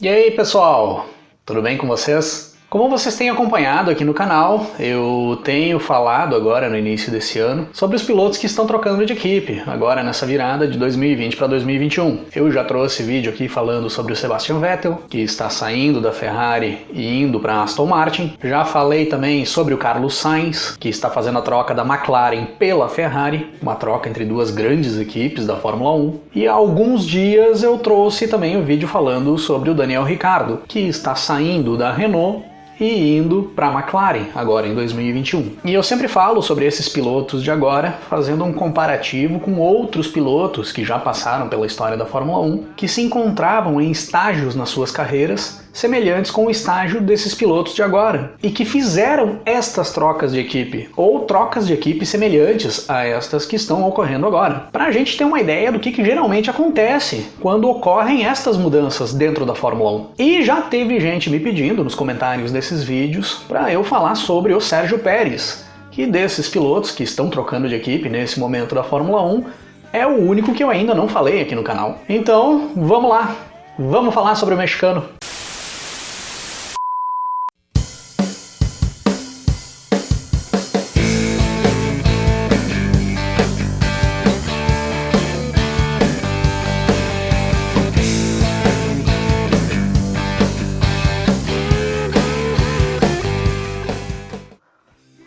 E aí pessoal, tudo bem com vocês? Como vocês têm acompanhado aqui no canal, eu tenho falado agora no início desse ano sobre os pilotos que estão trocando de equipe, agora nessa virada de 2020 para 2021. Eu já trouxe vídeo aqui falando sobre o Sebastian Vettel, que está saindo da Ferrari e indo para a Aston Martin. Já falei também sobre o Carlos Sainz, que está fazendo a troca da McLaren pela Ferrari, uma troca entre duas grandes equipes da Fórmula 1. E há alguns dias eu trouxe também um vídeo falando sobre o Daniel Ricciardo, que está saindo da Renault e indo para a McLaren agora em 2021. E eu sempre falo sobre esses pilotos de agora, fazendo um comparativo com outros pilotos que já passaram pela história da Fórmula 1, que se encontravam em estágios nas suas carreiras semelhantes com o estágio desses pilotos de agora, e que fizeram estas trocas de equipe, ou trocas de equipe semelhantes a estas que estão ocorrendo agora, para a gente ter uma ideia do que geralmente acontece quando ocorrem estas mudanças dentro da Fórmula 1. E já teve gente me pedindo nos comentários desses vídeos para eu falar sobre o Sérgio Pérez, que desses pilotos que estão trocando de equipe nesse momento da Fórmula 1, é o único que eu ainda não falei aqui no canal. Então, vamos lá, vamos falar sobre o mexicano.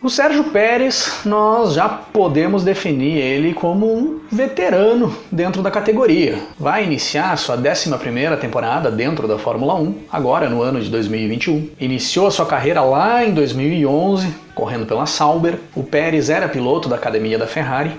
O Sérgio Pérez, nós já podemos definir ele como um veterano dentro da categoria. Vai iniciar sua 11ª temporada dentro da Fórmula 1, agora no ano de 2021. Iniciou a sua carreira lá em 2011, correndo pela Sauber. O Pérez era piloto da academia da Ferrari,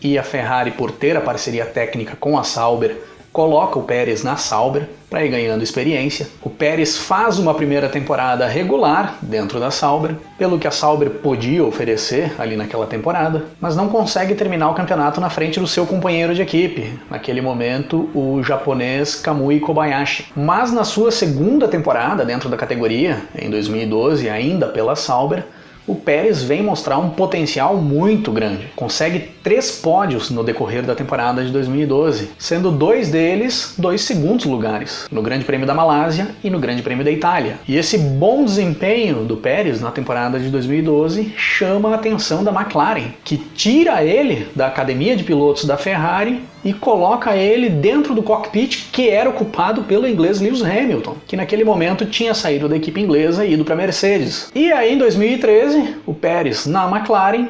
e a Ferrari, por ter a parceria técnica com a Sauber, coloca o Pérez na Sauber para ir ganhando experiência. O Pérez faz uma primeira temporada regular dentro da Sauber, pelo que a Sauber podia oferecer ali naquela temporada, mas não consegue terminar o campeonato na frente do seu companheiro de equipe, naquele momento o japonês Kamui Kobayashi. Mas na sua segunda temporada dentro da categoria, em 2012, ainda pela Sauber, o Pérez vem mostrar um potencial muito grande. Consegue 3 pódios no decorrer da temporada de 2012, sendo 2 deles 2 segundos lugares, no Grande Prêmio da Malásia e no Grande Prêmio da Itália. E esse bom desempenho do Pérez na temporada de 2012 chama a atenção da McLaren, que tira ele da academia de pilotos da Ferrari e coloca ele dentro do cockpit que era ocupado pelo inglês Lewis Hamilton, que naquele momento tinha saído da equipe inglesa e ido para a Mercedes. E aí em 2013, o Pérez na McLaren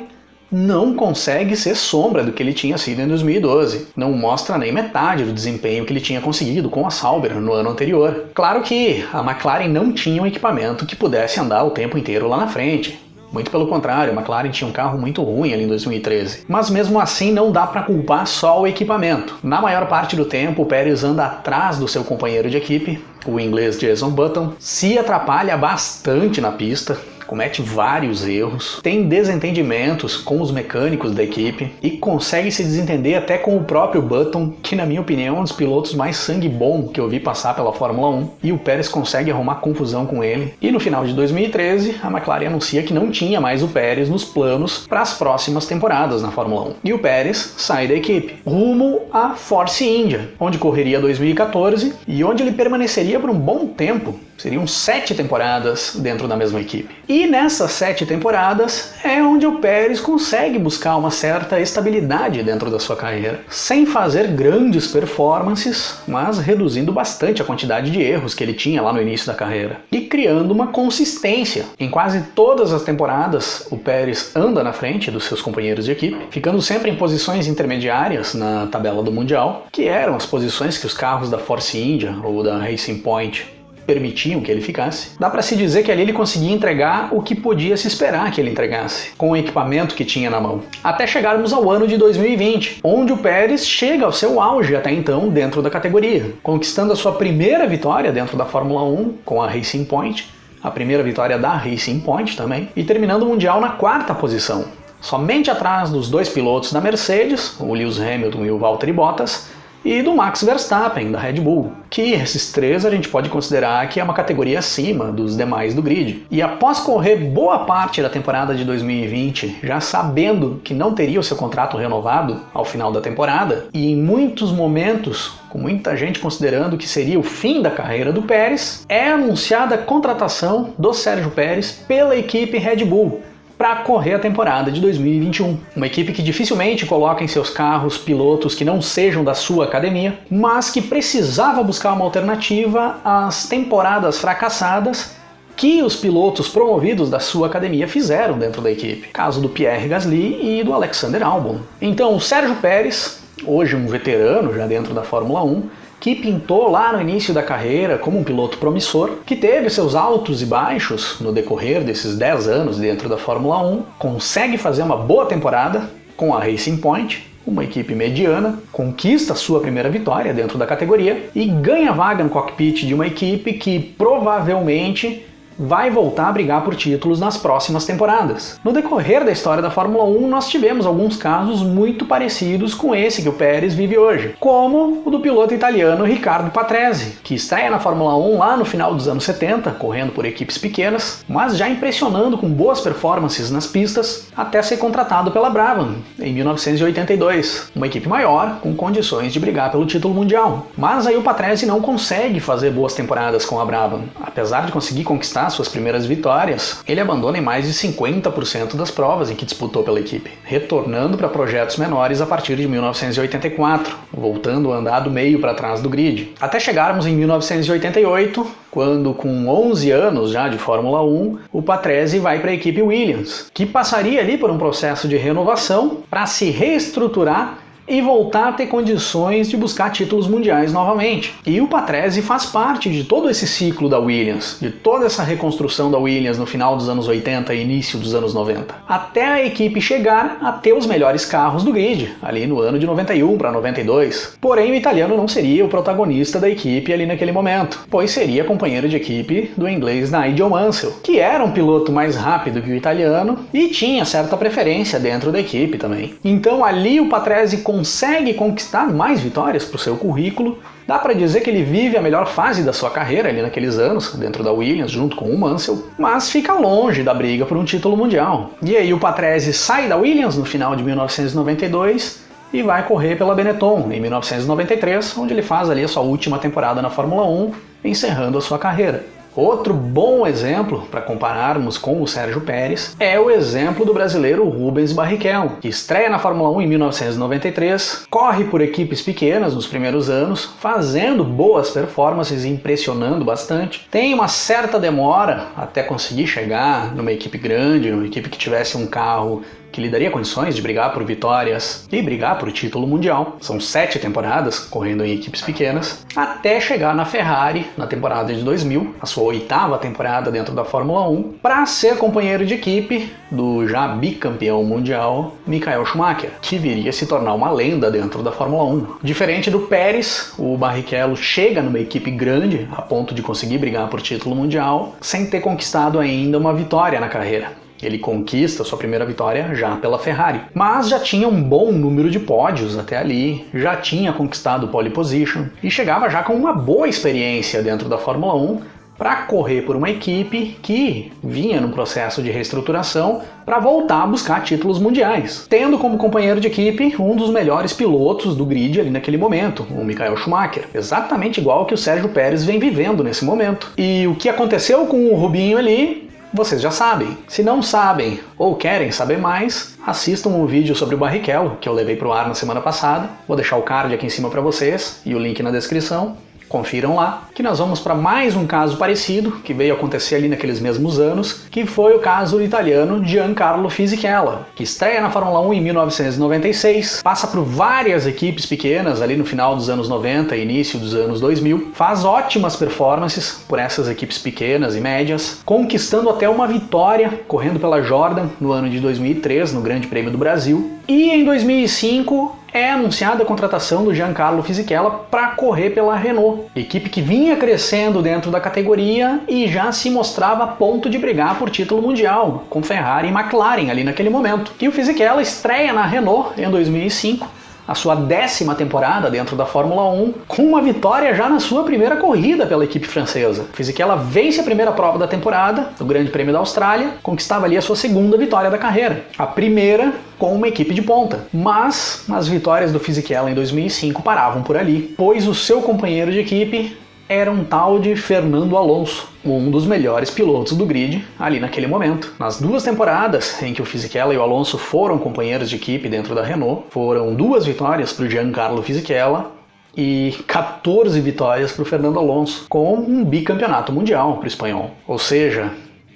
não consegue ser sombra do que ele tinha sido em 2012. Não mostra nem metade do desempenho que ele tinha conseguido com a Sauber no ano anterior. Claro que a McLaren não tinha um equipamento que pudesse andar o tempo inteiro lá na frente. Muito pelo contrário, a McLaren tinha um carro muito ruim ali em 2013. Mas mesmo assim não dá para culpar só o equipamento. Na maior parte do tempo o Pérez anda atrás do seu companheiro de equipe, o inglês Jenson Button, se atrapalha bastante na pista, comete vários erros, tem desentendimentos com os mecânicos da equipe e consegue se desentender até com o próprio Button, que na minha opinião é um dos pilotos mais sangue bom que eu vi passar pela Fórmula 1, e o Pérez consegue arrumar confusão com ele. E no final de 2013, a McLaren anuncia que não tinha mais o Pérez nos planos para as próximas temporadas na Fórmula 1. E o Pérez sai da equipe, rumo à Force India, onde correria 2014 e onde ele permaneceria por um bom tempo. Seriam 7 temporadas dentro da mesma equipe. E nessas 7 temporadas é onde o Pérez consegue buscar uma certa estabilidade dentro da sua carreira, sem fazer grandes performances, mas reduzindo bastante a quantidade de erros que ele tinha lá no início da carreira, e criando uma consistência. Em quase todas as temporadas, o Pérez anda na frente dos seus companheiros de equipe, ficando sempre em posições intermediárias na tabela do Mundial, que eram as posições que os carros da Force India ou da Racing Point permitiam que ele ficasse. Dá para se dizer que ali ele conseguia entregar o que podia se esperar que ele entregasse, com o equipamento que tinha na mão. Até chegarmos ao ano de 2020, onde o Pérez chega ao seu auge até então dentro da categoria, conquistando a sua primeira vitória dentro da Fórmula 1 com a Racing Point, a primeira vitória da Racing Point também, e terminando o Mundial na 4ª posição, somente atrás dos 2 pilotos da Mercedes, o Lewis Hamilton e o Valtteri Bottas, e do Max Verstappen, da Red Bull, que esses três a gente pode considerar que é uma categoria acima dos demais do grid. E após correr boa parte da temporada de 2020, já sabendo que não teria o seu contrato renovado ao final da temporada, e em muitos momentos, com muita gente considerando que seria o fim da carreira do Pérez, é anunciada a contratação do Sérgio Pérez pela equipe Red Bull para correr a temporada de 2021. Uma equipe que dificilmente coloca em seus carros pilotos que não sejam da sua academia, mas que precisava buscar uma alternativa às temporadas fracassadas que os pilotos promovidos da sua academia fizeram dentro da equipe. Caso do Pierre Gasly e do Alexander Albon. Então o Sérgio Pérez, hoje um veterano já dentro da Fórmula 1, que pintou lá no início da carreira como um piloto promissor, que teve seus altos e baixos no decorrer desses 10 anos dentro da Fórmula 1, consegue fazer uma boa temporada com a Racing Point, uma equipe mediana, conquista sua primeira vitória dentro da categoria e ganha vaga no cockpit de uma equipe que provavelmente vai voltar a brigar por títulos nas próximas temporadas. No decorrer da história da Fórmula 1, nós tivemos alguns casos muito parecidos com esse que o Pérez vive hoje, como o do piloto italiano Riccardo Patrese, que estreia na Fórmula 1 lá no final dos anos 70, correndo por equipes pequenas, mas já impressionando com boas performances nas pistas, até ser contratado pela Brabham em 1982, uma equipe maior, com condições de brigar pelo título mundial. Mas aí o Patrese não consegue fazer boas temporadas com a Brabham. Apesar de conseguir conquistar suas primeiras vitórias, ele abandona em mais de 50% das provas em que disputou pela equipe, retornando para projetos menores a partir de 1984, voltando a andar do meio para trás do grid. Até chegarmos em 1988, quando com 11 anos já de Fórmula 1, o Patrese vai para a equipe Williams, que passaria ali por um processo de renovação para se reestruturar e voltar a ter condições de buscar títulos mundiais novamente. E o Patrese faz parte de todo esse ciclo da Williams, de toda essa reconstrução da Williams no final dos anos 80 e início dos anos 90, até a equipe chegar a ter os melhores carros do grid, ali no ano de 91 para 92. Porém, o italiano não seria o protagonista da equipe ali naquele momento, pois seria companheiro de equipe do inglês Nigel Mansell, que era um piloto mais rápido que o italiano e tinha certa preferência dentro da equipe também. Então ali o Patrese consegue conquistar mais vitórias para o seu currículo. Dá para dizer que ele vive a melhor fase da sua carreira ali naqueles anos, dentro da Williams, junto com o Mansell, mas fica longe da briga por um título mundial. E aí o Patrese sai da Williams no final de 1992 e vai correr pela Benetton em 1993, onde ele faz ali a sua última temporada na Fórmula 1, encerrando a sua carreira. Outro bom exemplo para compararmos com o Sérgio Pérez é o exemplo do brasileiro Rubens Barrichello, que estreia na Fórmula 1 em 1993, corre por equipes pequenas nos primeiros anos, fazendo boas performances e impressionando bastante. Tem uma certa demora até conseguir chegar numa equipe grande, numa equipe que tivesse um carro que lhe daria condições de brigar por vitórias e brigar por o título mundial. São 7 temporadas correndo em equipes pequenas, até chegar na Ferrari na temporada de 2000, a sua 8ª temporada dentro da Fórmula 1, para ser companheiro de equipe do já bicampeão mundial Michael Schumacher, que viria a se tornar uma lenda dentro da Fórmula 1. Diferente do Pérez, o Barrichello chega numa equipe grande a ponto de conseguir brigar por título mundial, sem ter conquistado ainda uma vitória na carreira. Ele conquista sua primeira vitória já pela Ferrari, mas já tinha um bom número de pódios até ali, já tinha conquistado pole position e chegava já com uma boa experiência dentro da Fórmula 1 para correr por uma equipe que vinha num processo de reestruturação para voltar a buscar títulos mundiais, tendo como companheiro de equipe um dos melhores pilotos do grid ali naquele momento, o Michael Schumacher, exatamente igual que o Sérgio Pérez vem vivendo nesse momento. E o que aconteceu com o Rubinho ali, vocês já sabem. Se não sabem ou querem saber mais, assistam um vídeo sobre o Barrichello que eu levei para o ar na semana passada. Vou deixar o card aqui em cima para vocês e o link na descrição. Confiram lá, que nós vamos para mais um caso parecido, que veio acontecer ali naqueles mesmos anos, que foi o caso do italiano Giancarlo Fisichella, que estreia na Fórmula 1 em 1996, passa por várias equipes pequenas ali no final dos anos 90 e início dos anos 2000, faz ótimas performances por essas equipes pequenas e médias, conquistando até uma vitória correndo pela Jordan no ano de 2003, no Grande Prêmio do Brasil, e em 2005 é anunciada a contratação do Giancarlo Fisichella para correr pela Renault, equipe que vinha crescendo dentro da categoria e já se mostrava a ponto de brigar por título mundial, com Ferrari e McLaren ali naquele momento. E o Fisichella estreia na Renault em 2005, a sua 10ª temporada dentro da Fórmula 1, com uma vitória já na sua primeira corrida pela equipe francesa. Fisichella vence a primeira prova da temporada, do Grande Prêmio da Austrália, conquistava ali a sua 2ª vitória da carreira. A primeira com uma equipe de ponta. Mas as vitórias do Fisichella em 2005 paravam por ali, pois o seu companheiro de equipe era um tal de Fernando Alonso, um dos melhores pilotos do grid ali naquele momento. Nas 2 temporadas em que o Fisichella e o Alonso foram companheiros de equipe dentro da Renault, foram 2 vitórias para o Giancarlo Fisichella e 14 vitórias para o Fernando Alonso, com um bicampeonato mundial para o espanhol. Ou seja,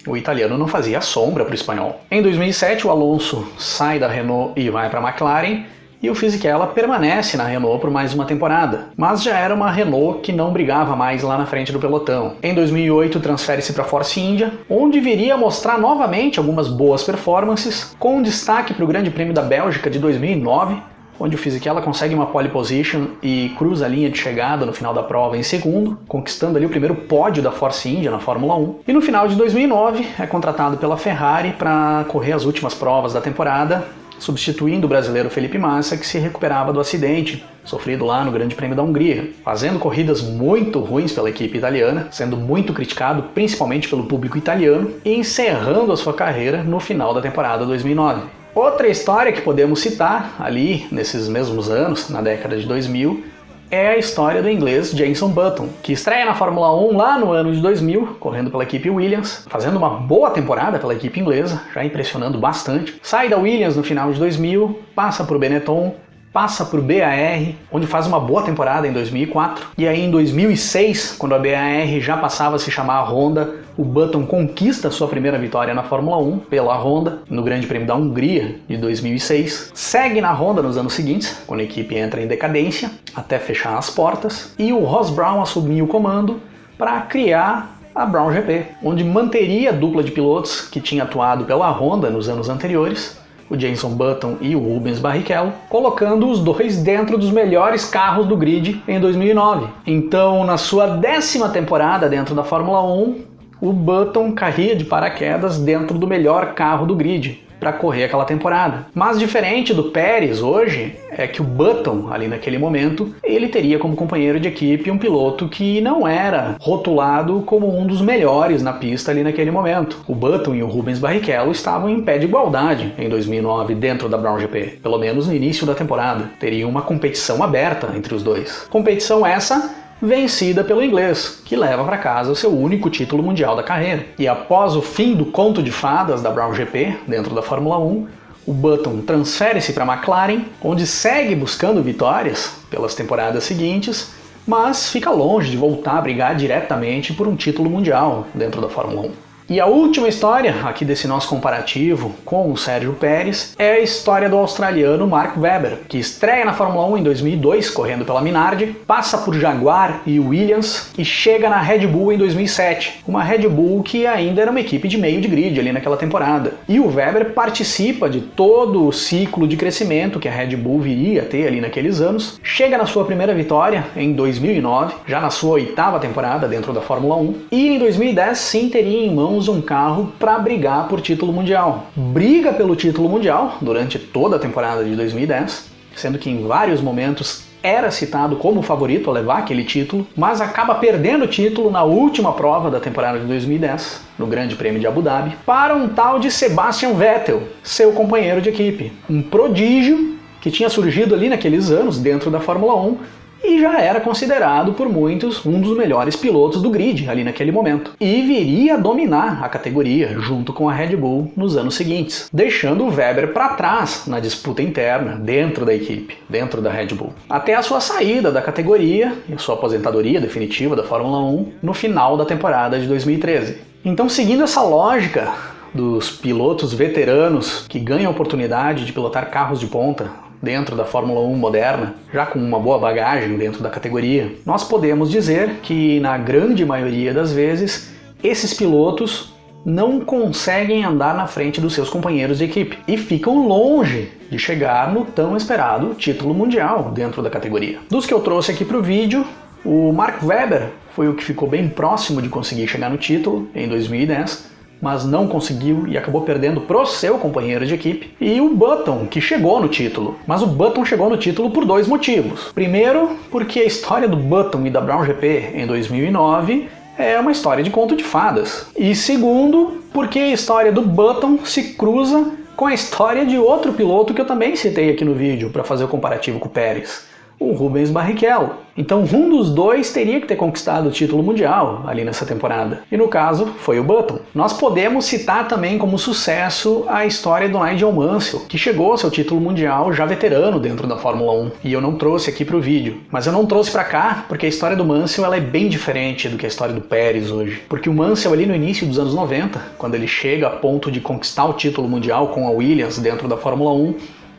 o italiano não fazia sombra para o espanhol. Em 2007, o Alonso sai da Renault e vai para a McLaren, e o Fisichella permanece na Renault por mais uma temporada, mas já era uma Renault que não brigava mais lá na frente do pelotão. Em 2008 transfere-se para a Force India, onde viria a mostrar novamente algumas boas performances, com destaque para o Grande Prêmio da Bélgica de 2009, onde o Fisichella consegue uma pole position e cruza a linha de chegada no final da prova em segundo, conquistando ali o primeiro pódio da Force India na Fórmula 1. E no final de 2009 é contratado pela Ferrari para correr as últimas provas da temporada, substituindo o brasileiro Felipe Massa, que se recuperava do acidente sofrido lá no Grande Prêmio da Hungria, fazendo corridas muito ruins pela equipe italiana, sendo muito criticado principalmente pelo público italiano e encerrando a sua carreira no final da temporada 2009. Outra história que podemos citar ali nesses mesmos anos, na década de 2000, é a história do inglês Jenson Button, que estreia na Fórmula 1 lá no ano de 2000, correndo pela equipe Williams, fazendo uma boa temporada pela equipe inglesa, já impressionando bastante. Sai da Williams no final de 2000, passa por Benetton, passa por BAR, onde faz uma boa temporada em 2004. E aí em 2006, quando a BAR já passava a se chamar Honda, o Button conquista sua primeira vitória na Fórmula 1 pela Honda, no Grande Prêmio da Hungria de 2006. Segue na Honda nos anos seguintes, quando a equipe entra em decadência, até fechar as portas. E o Ross Brown assumiu o comando para criar a Brown GP, onde manteria a dupla de pilotos que tinha atuado pela Honda nos anos anteriores, o Jenson Button e o Rubens Barrichello, colocando os dois dentro dos melhores carros do grid em 2009. Então, na sua 10ª temporada dentro da Fórmula 1, o Button caía de paraquedas dentro do melhor carro do grid para correr aquela temporada. Mas diferente do Pérez hoje, é que o Button, ali naquele momento, ele teria como companheiro de equipe um piloto que não era rotulado como um dos melhores na pista ali naquele momento. O Button e o Rubens Barrichello estavam em pé de igualdade em 2009 dentro da Brown GP, pelo menos no início da temporada. Teria uma competição aberta entre os dois. Competição essa vencida pelo inglês, que leva para casa o seu único título mundial da carreira. E após o fim do conto de fadas da Brown GP, dentro da Fórmula 1, o Button transfere-se para a McLaren, onde segue buscando vitórias pelas temporadas seguintes, mas fica longe de voltar a brigar diretamente por um título mundial dentro da Fórmula 1. E a última história aqui desse nosso comparativo com o Sérgio Pérez é a história do australiano Mark Webber, que estreia na Fórmula 1 em 2002, correndo pela Minardi, passa por Jaguar e Williams e chega na Red Bull em 2007, uma Red Bull que ainda era uma equipe de meio de grid ali naquela temporada. E o Webber participa de todo o ciclo de crescimento que a Red Bull viria a ter ali naqueles anos, chega na sua primeira vitória em 2009, já na sua 8ª temporada dentro da Fórmula 1, e em 2010 sim teria em mãos um carro para brigar por título mundial. Briga pelo título mundial durante toda a temporada de 2010, sendo que em vários momentos era citado como favorito a levar aquele título, mas acaba perdendo o título na última prova da temporada de 2010, no Grande Prêmio de Abu Dhabi, para um tal de Sebastian Vettel, seu companheiro de equipe. Um prodígio que tinha surgido ali naqueles anos dentro da Fórmula 1, e já era considerado por muitos um dos melhores pilotos do grid ali naquele momento. E viria a dominar a categoria junto com a Red Bull nos anos seguintes, deixando o Webber para trás na disputa interna dentro da equipe, dentro da Red Bull. Até a sua saída da categoria e a sua aposentadoria definitiva da Fórmula 1 no final da temporada de 2013. Então, seguindo essa lógica dos pilotos veteranos que ganham a oportunidade de pilotar carros de ponta dentro da Fórmula 1 moderna, já com uma boa bagagem dentro da categoria, nós podemos dizer que, na grande maioria das vezes, esses pilotos não conseguem andar na frente dos seus companheiros de equipe e ficam longe de chegar no tão esperado título mundial dentro da categoria. Dos que eu trouxe aqui para o vídeo, o Mark Webber foi o que ficou bem próximo de conseguir chegar no título em 2010, mas não conseguiu e acabou perdendo pro seu companheiro de equipe. E o Button, que chegou no título. Mas o Button chegou no título por dois motivos. Primeiro, porque a história do Button e da Brown GP em 2009 é uma história de conto de fadas. E segundo, porque a história do Button se cruza com a história de outro piloto que eu também citei aqui no vídeo para fazer o comparativo com o Pérez, o Rubens Barrichello. Então um dos dois teria que ter conquistado o título mundial ali nessa temporada. E no caso, foi o Button. Nós podemos citar também como sucesso a história do Nigel Mansell, que chegou ao seu título mundial já veterano dentro da Fórmula 1. E eu não trouxe aqui para o vídeo. Mas eu não trouxe para cá porque a história do Mansell ela é bem diferente do que a história do Pérez hoje. Porque o Mansell ali no início dos anos 90, quando ele chega a ponto de conquistar o título mundial com a Williams dentro da Fórmula 1,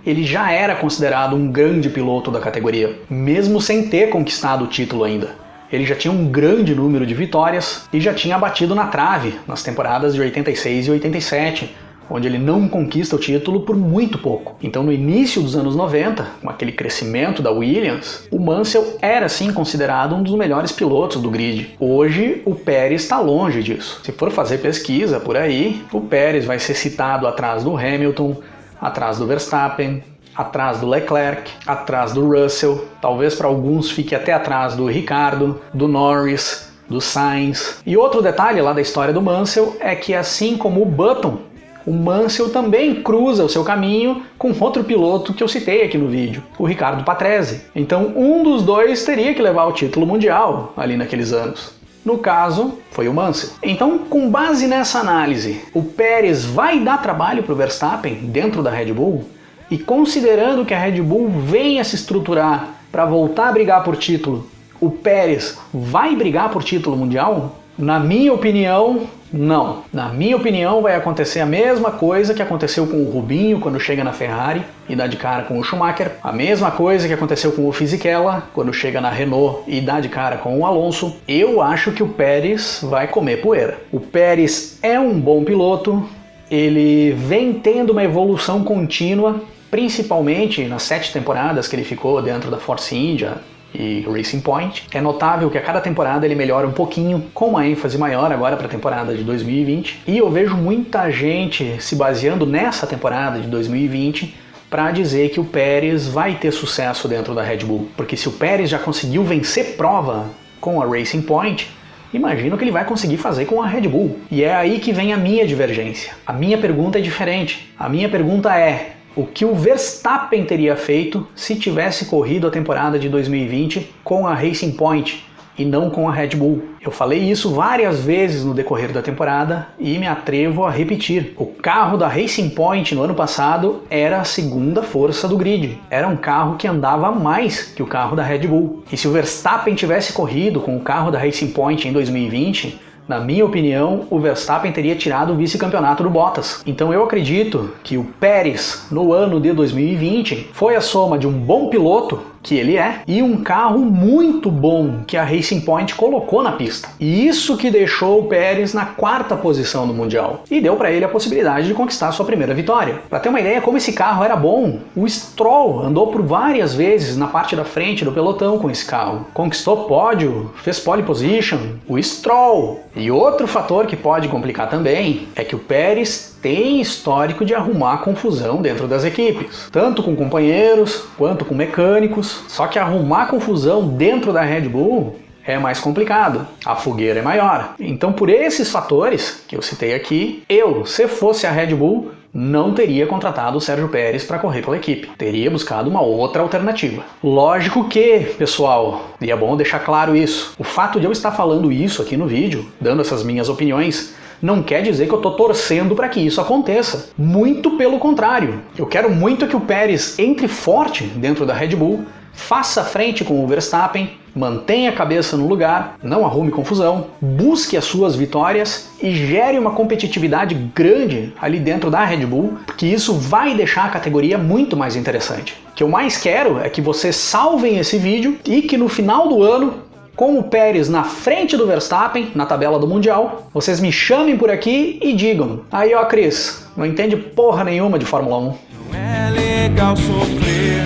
ele já era considerado um grande piloto da categoria, mesmo sem ter conquistado o título ainda. Ele já tinha um grande número de vitórias e já tinha batido na trave nas temporadas de 86 e 87, onde ele não conquista o título por muito pouco. Então no início dos anos 90, com aquele crescimento da Williams, o Mansell era sim considerado um dos melhores pilotos do grid. Hoje o Pérez está longe disso. Se for fazer pesquisa por aí, o Pérez vai ser citado atrás do Hamilton, atrás do Verstappen, atrás do Leclerc, atrás do Russell, talvez para alguns fique até atrás do Ricardo, do Norris, do Sainz. E outro detalhe lá da história do Mansell é que assim como o Button, o Mansell também cruza o seu caminho com outro piloto que eu citei aqui no vídeo, o Riccardo Patrese. Então um dos dois teria que levar o título mundial ali naqueles anos. No caso, foi o Mansell. Então, com base nessa análise, o Pérez vai dar trabalho para o Verstappen dentro da Red Bull? E considerando que a Red Bull venha se estruturar para voltar a brigar por título, o Pérez vai brigar por título mundial? Na minha opinião, não. Na minha opinião, vai acontecer a mesma coisa que aconteceu com o Rubinho quando chega na Ferrari e dá de cara com o Schumacher. A mesma coisa que aconteceu com o Fisichella quando chega na Renault e dá de cara com o Alonso. Eu acho que o Pérez vai comer poeira. O Pérez é um bom piloto, ele vem tendo uma evolução contínua, principalmente nas 7 temporadas que ele ficou dentro da Force India e Racing Point. É notável que a cada temporada ele melhora um pouquinho, com uma ênfase maior agora para a temporada de 2020. E eu vejo muita gente se baseando nessa temporada de 2020 para dizer que o Pérez vai ter sucesso dentro da Red Bull. Porque se o Pérez já conseguiu vencer prova com a Racing Point, imagino que ele vai conseguir fazer com a Red Bull. E é aí que vem a minha divergência. A minha pergunta é diferente. A minha pergunta é: o que o Verstappen teria feito se tivesse corrido a temporada de 2020 com a Racing Point e não com a Red Bull? Eu falei isso várias vezes no decorrer da temporada e me atrevo a repetir. O carro da Racing Point no ano passado era a segunda força do grid. Era um carro que andava mais que o carro da Red Bull. E se o Verstappen tivesse corrido com o carro da Racing Point em 2020, na minha opinião, o Verstappen teria tirado o vice-campeonato do Bottas. Então eu acredito que o Pérez, no ano de 2020, foi a soma de um bom piloto, que ele é, e um carro muito bom que a Racing Point colocou na pista. E isso que deixou o Pérez na 4ª posição no Mundial. E deu para ele a possibilidade de conquistar sua primeira vitória. Para ter uma ideia como esse carro era bom, o Stroll andou por várias vezes na parte da frente do pelotão com esse carro. Conquistou pódio, fez pole position, o Stroll. E outro fator que pode complicar também é que o Pérez tem histórico de arrumar confusão dentro das equipes, tanto com companheiros quanto com mecânicos. Só que arrumar confusão dentro da Red Bull é mais complicado, a fogueira é maior. Então, por esses fatores que eu citei aqui, se fosse a Red Bull, não teria contratado o Sérgio Pérez para correr pela equipe. Teria buscado uma outra alternativa. Lógico que, pessoal, e é bom deixar claro isso, o fato de eu estar falando isso aqui no vídeo, dando essas minhas opiniões, não quer dizer que eu estou torcendo para que isso aconteça. Muito pelo contrário. Eu quero muito que o Pérez entre forte dentro da Red Bull, faça frente com o Verstappen, mantenha a cabeça no lugar, não arrume confusão, busque as suas vitórias e gere uma competitividade grande ali dentro da Red Bull, porque isso vai deixar a categoria muito mais interessante. O que eu mais quero é que vocês salvem esse vídeo e que no final do ano, com o Pérez na frente do Verstappen, na tabela do Mundial, vocês me chamem por aqui e digam: aí ó, Cris, não entende porra nenhuma de Fórmula 1. Não é legal sofrer,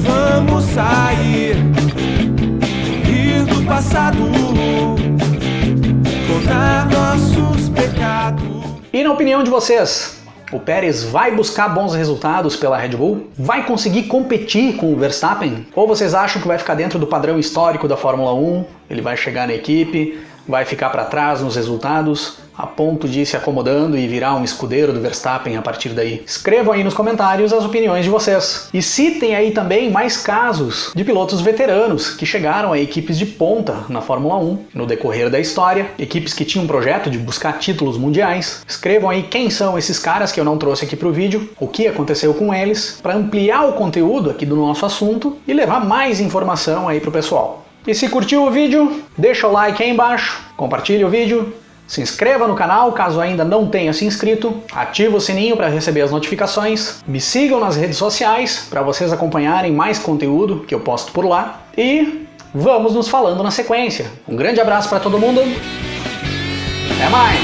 vamos sair, rir do passado, contar nossos E na opinião de vocês, o Pérez vai buscar bons resultados pela Red Bull? Vai conseguir competir com o Verstappen? Ou vocês acham que vai ficar dentro do padrão histórico da Fórmula 1? Ele vai chegar na equipe, vai ficar para trás nos resultados, a ponto de ir se acomodando e virar um escudeiro do Verstappen a partir daí? Escrevam aí nos comentários as opiniões de vocês. E citem aí também mais casos de pilotos veteranos que chegaram a equipes de ponta na Fórmula 1 no decorrer da história, equipes que tinham um projeto de buscar títulos mundiais. Escrevam aí quem são esses caras que eu não trouxe aqui para o vídeo, o que aconteceu com eles, para ampliar o conteúdo aqui do nosso assunto e levar mais informação aí pro pessoal. E se curtiu o vídeo, deixa o like aí embaixo, compartilhe o vídeo, se inscreva no canal caso ainda não tenha se inscrito, ativa o sininho para receber as notificações, me sigam nas redes sociais para vocês acompanharem mais conteúdo que eu posto por lá e vamos nos falando na sequência. Um grande abraço para todo mundo, até mais!